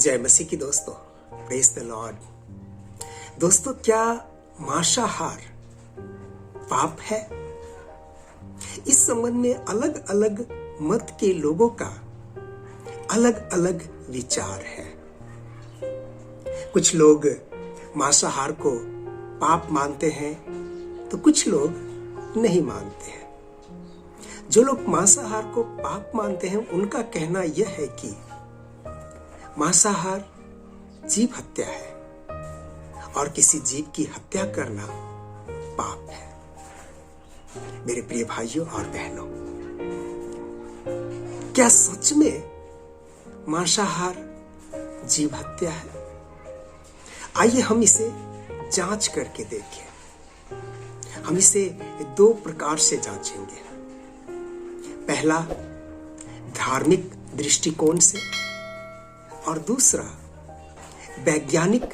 जय मसीह की दोस्तों, प्रेज द लॉर्ड। दोस्तों, क्या मांसाहार पाप है? इस संबंध में अलग अलग मत के लोगों का अलग अलग विचार है। कुछ लोग मांसाहार को पाप मानते हैं तो कुछ लोग नहीं मानते हैं। जो लोग मांसाहार को पाप मानते हैं उनका कहना यह है कि मांसाहार जीव हत्या है और किसी जीव की हत्या करना पाप है। मेरे प्रिय भाइयों और बहनों, क्या सच में मांसाहार जीव हत्या है? आइए हम इसे जांच करके देखें। हम इसे दो प्रकार से जांचेंगे। पहला, धार्मिक दृष्टिकोण से, और दूसरा वैज्ञानिक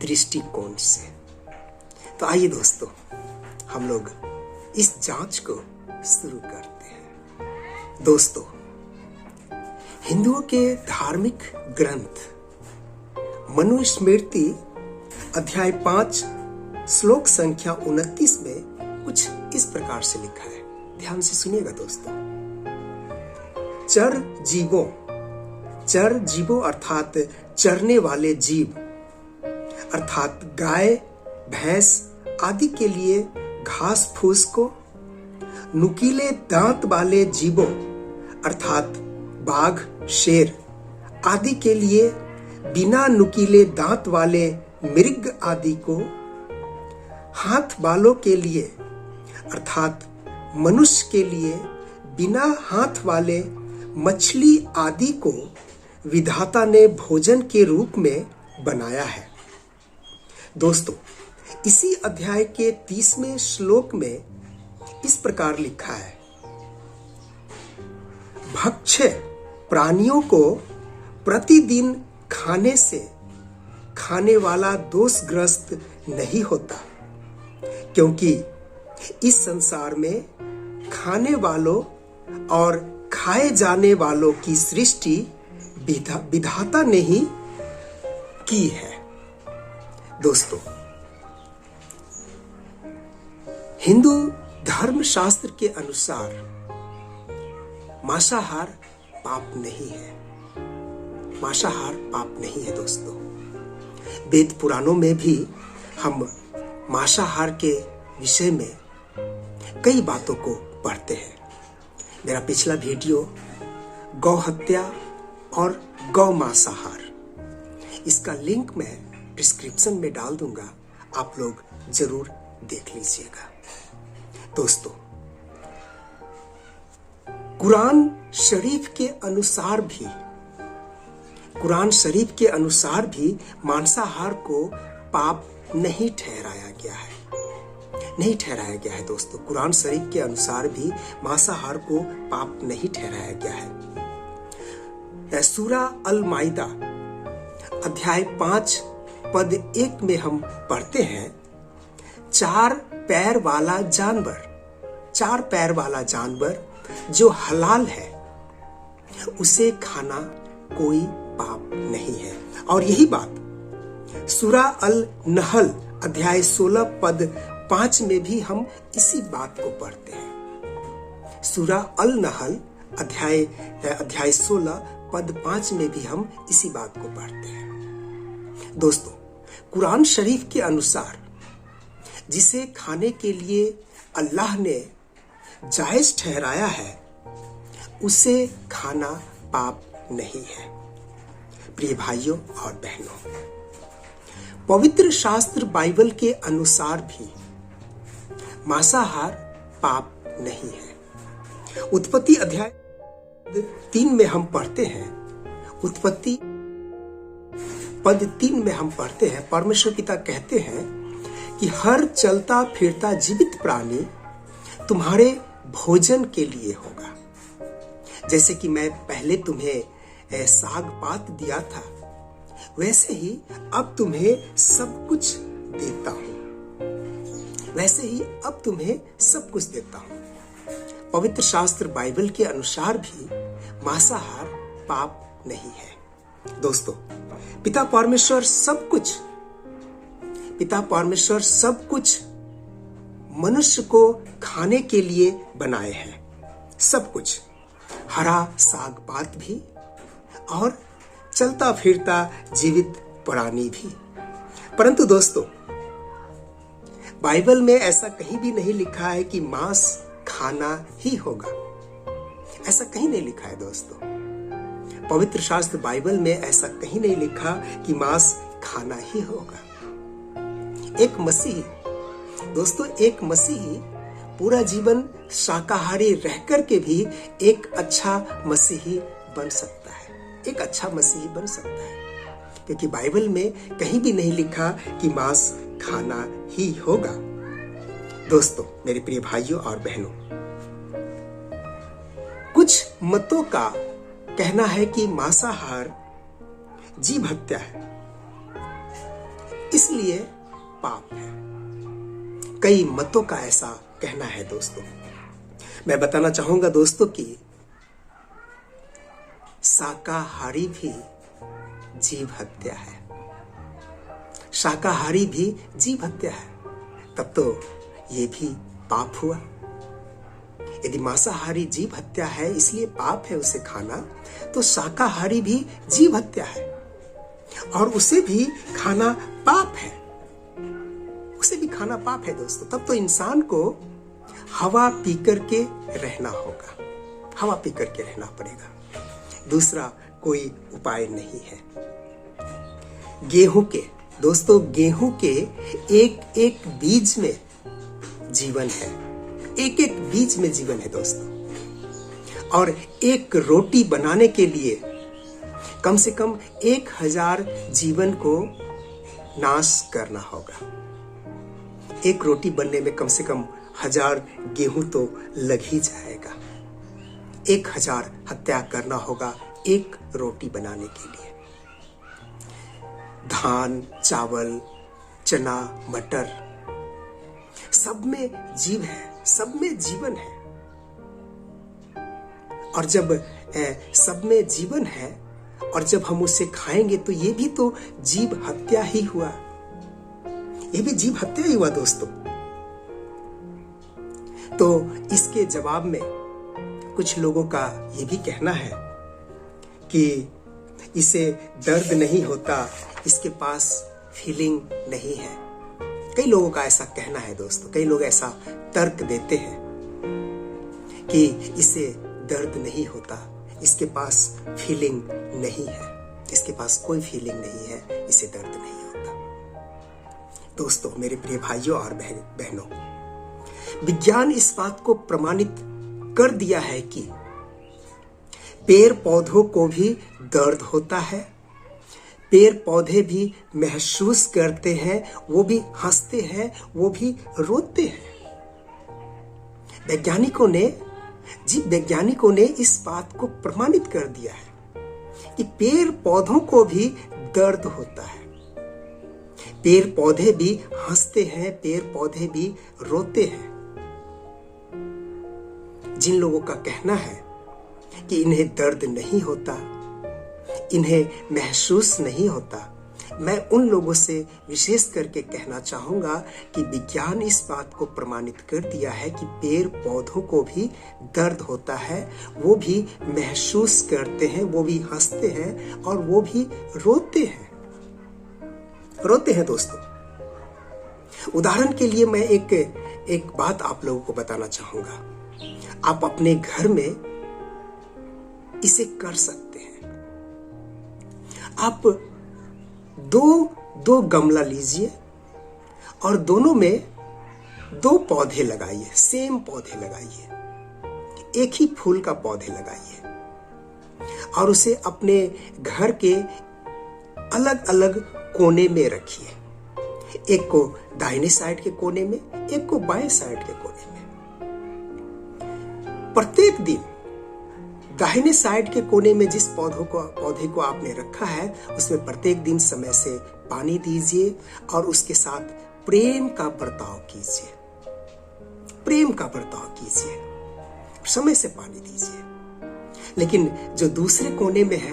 दृष्टिकोण से। तो आइए दोस्तों, हम लोग इस जांच को शुरू करते हैं। दोस्तों, हिंदुओं के धार्मिक ग्रंथ मनुस्मृति अध्याय 5 श्लोक संख्या 29 में कुछ इस प्रकार से लिखा है। ध्यान से सुनिएगा दोस्तों। चर जीवों अर्थात चरने वाले जीव अर्थात गाय, भैंस आदि के लिए घास फूस को, नुकीले दांत वाले जीवों अर्थात बाघ, शेर आदि के लिए बिना नुकीले दांत वाले मृग आदि को, हाथ वालों के लिए अर्थात मनुष्य के लिए बिना हाथ वाले मछली आदि को विधाता ने भोजन के रूप में बनाया है। दोस्तों, इसी अध्याय के 30वें श्लोक में इस प्रकार लिखा है, भक्ष्य प्राणियों को प्रतिदिन खाने से खाने वाला दोषग्रस्त नहीं होता, क्योंकि इस संसार में खाने वालों और खाए जाने वालों की सृष्टि विधाता ने ही की है। दोस्तों, हिंदू धर्म शास्त्र के अनुसार मांसाहार पाप नहीं है। मांसाहार पाप नहीं है दोस्तों। वेद पुराणों में भी हम मांसाहार के विषय में कई बातों को पढ़ते हैं। मेरा पिछला वीडियो गौ हत्या और गौ मांसाहार, इसका लिंक मैं डिस्क्रिप्शन में डाल दूंगा, आप लोग जरूर देख लीजिएगा। दोस्तों, कुरान शरीफ के अनुसार भी मांसाहार को पाप नहीं ठहराया गया है। दोस्तों, कुरान शरीफ के अनुसार भी मांसाहार को पाप नहीं ठहराया गया है। सूरा अल माइदा अध्याय 5 पद 1 में हम पढ़ते हैं, चार पैर वाला जानवर जो हलाल है उसे खाना कोई पाप नहीं है। और यही बात सूरा अल नहल अध्याय 16 पद 5 में भी हम इसी बात को पढ़ते हैं। सूरा अल नहल अध्याय 16 पद 5 में भी हम इसी बात को पढ़ते हैं। दोस्तों, कुरान शरीफ के अनुसार जिसे खाने के लिए अल्लाह ने जायज ठहराया है उसे खाना पाप नहीं है। प्रिय भाइयों और बहनों, पवित्र शास्त्र बाइबल के अनुसार भी मांसाहार पाप नहीं है। उत्पत्ति अध्याय 3 में हम पढ़ते हैं, उत्पत्ति पद 3 में हम पढ़ते हैं, परमेश्वर पिता कहते हैं कि हर चलता फिरता जीवित प्राणी तुम्हारे भोजन के लिए होगा। जैसे कि मैं पहले तुम्हें साग पात दिया था, वैसे ही अब तुम्हें सब कुछ देता हूं। पवित्र शास्त्र बाइबल के अनुसार भी मांसाहार पाप नहीं है। दोस्तों, पिता परमेश्वर सब कुछ मनुष्य को खाने के लिए बनाए हैं। सब कुछ, हरा साग पात भी और चलता फिरता जीवित प्राणी भी। परंतु दोस्तों, बाइबल में ऐसा कहीं भी नहीं लिखा है कि मांस खाना ही होगा। ऐसा कहीं नहीं लिखा है दोस्तों। पवित्र शास्त्र बाइबल में ऐसा कहीं नहीं लिखा कि मांस खाना ही होगा। एक मसीही पूरा जीवन शाकाहारी रहकर के भी एक अच्छा मसीही बन सकता है, क्योंकि बाइबल में कहीं भी नहीं लिखा कि मांस खाना ही होगा। दोस्तों, मेरे प्रिय भाइयों और बहनों, कुछ मतों का कहना है कि मांसाहार जीव हत्या है, इसलिए पाप है। कई मतों का ऐसा कहना है दोस्तों। मैं बताना चाहूंगा दोस्तों कि शाकाहारी भी जीव हत्या है। शाकाहारी भी जीव हत्या है, तब तो ये भी पाप हुआ। यदि मांसाहारी जीव हत्या है इसलिए पाप है उसे खाना, तो शाकाहारी भी जीव हत्या है और उसे भी खाना पाप है। दोस्तों, तब तो इंसान को हवा पीकर के रहना पड़ेगा। दूसरा कोई उपाय नहीं है। गेहूं के एक एक बीज में जीवन है दोस्तों। और एक रोटी बनाने के लिए कम से कम 1000 जीवन को नाश करना होगा। एक रोटी बनने में कम से कम 1000 गेहूं तो लग ही जाएगा। 1000 हत्या करना होगा एक रोटी बनाने के लिए। धान, चावल, चना, मटर, सब में जीवन है। और जब सब में जीवन है और जब हम उसे खाएंगे तो ये भी तो जीव हत्या ही हुआ। दोस्तों। तो इसके जवाब में कुछ लोगों का ये भी कहना है कि इसे दर्द नहीं होता, इसके पास फीलिंग नहीं है। कई लोगों का ऐसा कहना है दोस्तों। कई लोग ऐसा तर्क देते हैं कि इसे दर्द नहीं होता, इसके पास फीलिंग नहीं है, इसके पास कोई फीलिंग नहीं है, इसे दर्द नहीं होता। दोस्तों, मेरे प्रिय भाइयों और बहनों, विज्ञान इस बात को प्रमाणित कर दिया है कि पेड़ पौधों को भी दर्द होता है, पेड़ पौधे भी महसूस करते हैं, वो भी हंसते हैं, वो भी रोते हैं। वैज्ञानिकों ने इस बात को प्रमाणित कर दिया है कि पेड़ पौधों को भी दर्द होता है, पेड़ पौधे भी हंसते हैं, पेड़ पौधे भी रोते हैं। जिन लोगों का कहना है कि इन्हें दर्द नहीं होता, इन्हें महसूस नहीं होता, मैं उन लोगों से विशेष करके कहना चाहूंगा कि विज्ञान इस बात को प्रमाणित कर दिया है कि पेड़ पौधों को भी दर्द होता है, वो भी महसूस करते हैं, वो भी हंसते हैं और वो भी रोते हैं दोस्तों। उदाहरण के लिए मैं एक बात आप लोगों को बताना चाहूंगा। आप अपने घर में इसे कर सकते हैं। आप दो गमला लीजिए और दोनों में 2 पौधे लगाइए, सेम पौधे लगाइए, एक ही फूल का पौधे लगाइए और उसे अपने घर के अलग अलग कोने में रखिए। एक को दाहिने साइड के कोने में, एक को बाएं साइड के कोने में। प्रत्येक दिन दाहिने साइड के कोने में जिस पौधे को आपने रखा है उसमें प्रत्येक दिन समय से पानी दीजिए और उसके साथ प्रेम का बर्ताव कीजिए, समय से पानी दीजिए। लेकिन जो दूसरे कोने में है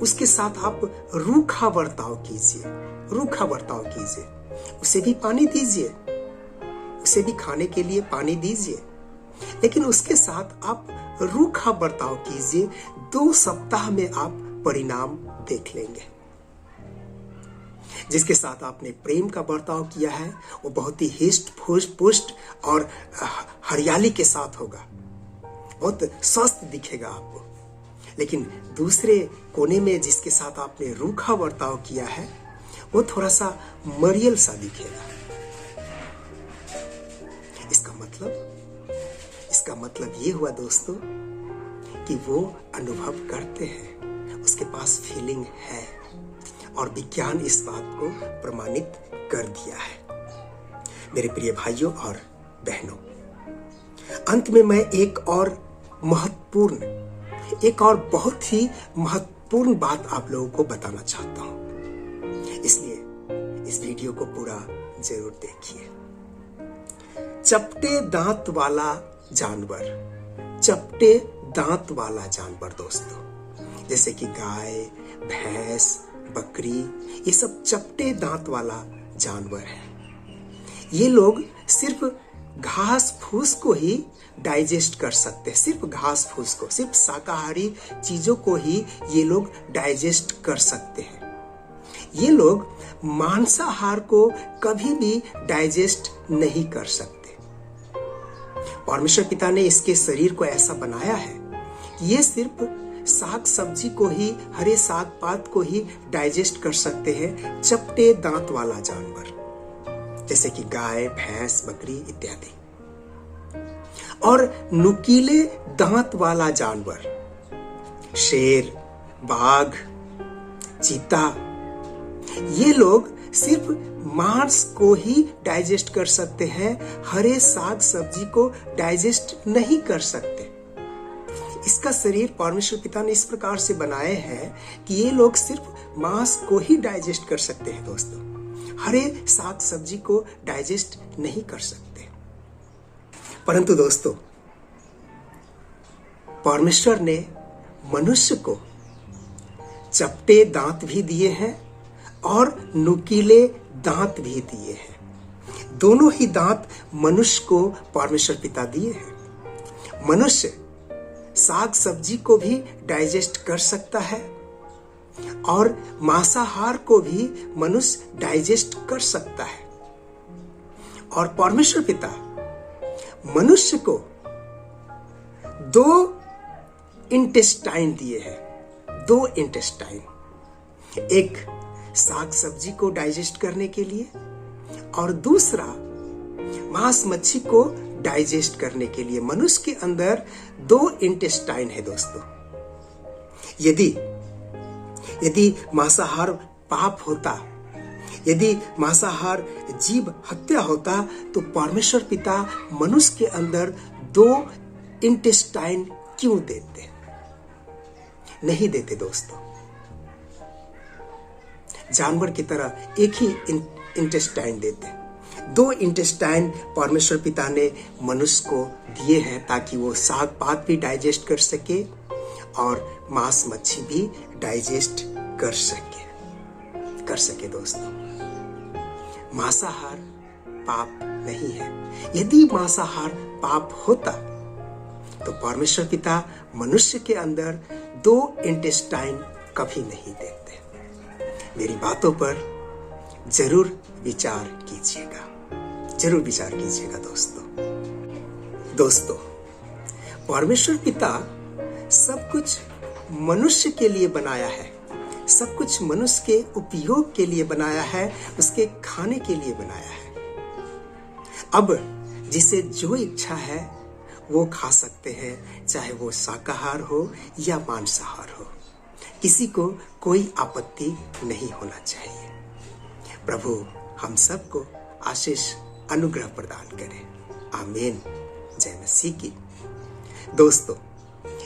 उसके साथ आप रूखा बर्ताव कीजिए, रूखा बर्ताव कीजिए। उसे भी पानी दीजिए, उसे भी खाने के लिए पानी दीजिए, लेकिन उसके साथ आप रूखा बर्ताव कीजिए। 2 सप्ताह में आप परिणाम देख लेंगे। जिसके साथ आपने प्रेम का बर्ताव किया है वो बहुत ही हिष्ट पुष्ट और हरियाली के साथ होगा, बहुत स्वस्थ दिखेगा आपको। लेकिन दूसरे कोने में जिसके साथ आपने रूखा बर्ताव किया है वो थोड़ा सा मरियल सा दिखेगा। इसका मतलब ये हुआ दोस्तों कि वो अनुभव करते हैं, उसके पास फीलिंग है, और विज्ञान इस बात को प्रमाणित कर दिया है। मेरे प्रिय भाइयों और बहनों, अंत में मैं एक और बहुत ही महत्वपूर्ण बात आप लोगों को बताना चाहता हूं, इसलिए इस वीडियो को पूरा जरूर देखिए। चपटे दांत वाला जानवर दोस्तों, जैसे कि गाय, भैंस, बकरी, ये सब चपटे दांत वाला जानवर है। ये लोग सिर्फ घास फूस को ही डाइजेस्ट कर सकते हैं, सिर्फ घास फूस को, सिर्फ शाकाहारी चीजों को ही ये लोग डाइजेस्ट कर सकते हैं। ये लोग मांसाहार को कभी भी डाइजेस्ट नहीं कर सकते। परमेश्वर पिता ने इसके शरीर को ऐसा बनाया है कि ये सिर्फ साग सब्जी को ही, हरे साग पात को ही डाइजेस्ट कर सकते हैं, चपटे दांत वाला जानवर, जैसे कि गाय, भैंस, बकरी इत्यादि। और नुकीले दांत वाला जानवर, शेर, बाघ, चीता, ये लोग सिर्फ मांस को ही डाइजेस्ट कर सकते हैं, हरे साग सब्जी को डाइजेस्ट नहीं कर सकते। इसका शरीर परमेश्वर पिता ने इस प्रकार से बनाए हैं कि ये लोग सिर्फ मांस को ही डाइजेस्ट कर सकते हैं दोस्तों, हरे साग सब्जी को डाइजेस्ट नहीं कर सकते। परंतु दोस्तों, परमेश्वर ने मनुष्य को चपटे दांत भी दिए हैं और नुकीले दांत भी दिए हैं। दोनों ही दांत मनुष्य को परमेश्वर पिता दिए हैं। मनुष्य साग सब्जी को भी डाइजेस्ट कर सकता है और मांसाहार को भी मनुष्य डाइजेस्ट कर सकता है। और परमेश्वर पिता मनुष्य को 2 इंटेस्टाइन दिए हैं, 2 इंटेस्टाइन, एक साग सब्जी को डाइजेस्ट करने के लिए और दूसरा मांस मच्छी को डाइजेस्ट करने के लिए। मनुष्य के अंदर 2 इंटेस्टाइन है दोस्तों। यदि मांसाहार पाप होता, यदि मांसाहार जीव हत्या होता, तो परमेश्वर पिता मनुष्य के अंदर 2 इंटेस्टाइन क्यों देते? नहीं देते दोस्तों। जानवर की तरह एक ही इंटेस्टाइन देते। 2 इंटेस्टाइन परमेश्वर पिता ने मनुष्य को दिए हैं ताकि वो साग पात भी डाइजेस्ट कर सके और मांस मच्छी भी डाइजेस्ट कर सके दोस्तों। मांसाहार पाप नहीं है। यदि मांसाहार पाप होता तो परमेश्वर पिता मनुष्य के अंदर 2 इंटेस्टाइन कभी नहीं देते। मेरी बातों पर जरूर विचार कीजिएगा दोस्तों। परमेश्वर पिता सब कुछ मनुष्य के लिए बनाया है, सब कुछ मनुष्य के उपयोग के लिए बनाया है, उसके खाने के लिए बनाया है। अब जिसे जो इच्छा है वो खा सकते हैं, चाहे वो शाकाहार हो या मांसाहार हो, किसी को कोई आपत्ति नहीं होना चाहिए। प्रभु हम सबको आशीष अनुग्रह प्रदान करे। आमीन। जय मसीह की। दोस्तों,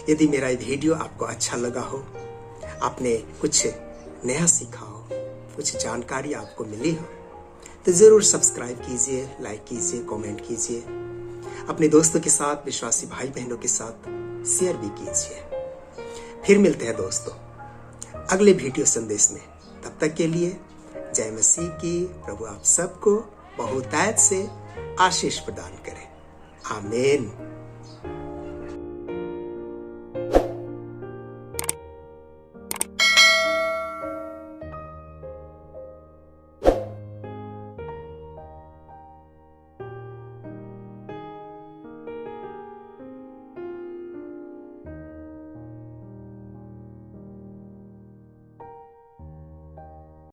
यदि मेरा ये वीडियो आपको अच्छा लगा हो, आपने कुछ नया सीखा हो, कुछ जानकारी आपको मिली हो, तो जरूर सब्सक्राइब कीजिए, लाइक कीजिए, कमेंट कीजिए, अपने दोस्तों के साथ, विश्वासी भाई बहनों के साथ शेयर भी कीजिए। फिर मिलते हैं दोस्तों अगले वीडियो संदेश में। तब तक के लिए जय मसीह की। प्रभु आप सबको बहुतायत से आशीष प्रदान करे। आमीन।